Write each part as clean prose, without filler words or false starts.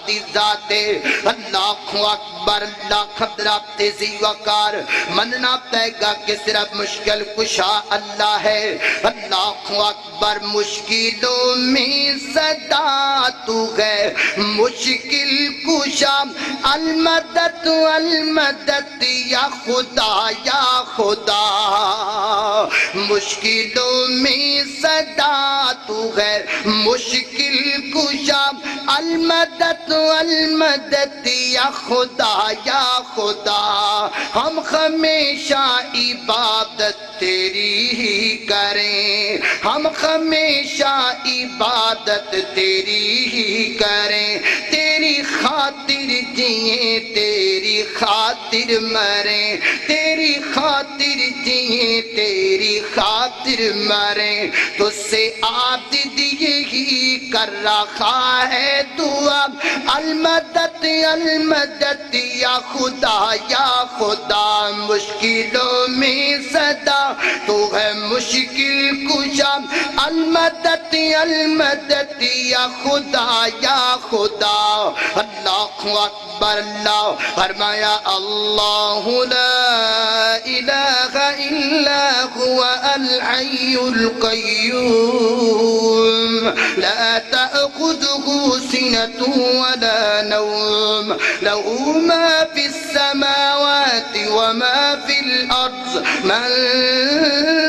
دی ذات ہے۔ اللہ اکبر، اللہ خبرات زی وقار، مننا پائے گا کہ صرف مشکل کشا اللہ ہے۔ اللہ اکبر، مشکلوں میں صدا تو ہے مشکل کشا، المدد المدد یا خدا یا خدا، مشکلوں میں صدا تو ہے مشکل کشا، المدد المدد یا خدا یا خدا، ہم ہمیشہ عبادت تیری ہی کریں، ہم ہمیشہ عبادت تیری ہی کریں، تیری خاطر جئیں تیری خاطر مریں، تیری خاطر جئیں تیری خاطر مریں، تجھ سے عابد یہی کر رہا ہے دعا، المدد المدد یا خدا یا خدا، مشکلوں میں صدا تو ہے مشکل کشا، المدد المدد یا خدا یا خدا۔ اللہ اکبر، اللہ فرمایا اللہ لا الہ الا هو الحی القیوم لا تأخذه سنة ولا نوم له ما في السماوات وما في الأرض من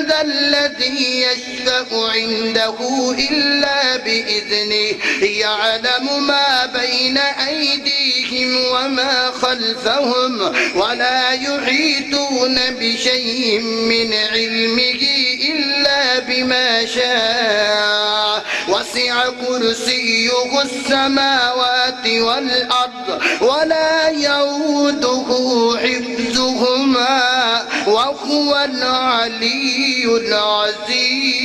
ذا الذي يشفع عنده إلا بإذنه يعلم ما بين أيديهم وما خلفهم ولا يحيطون بشيء من علمه إلا بما شاء وسع كرسيه السماوات والأرض ولا يؤوده حفظهما وهو العلي العظيم۔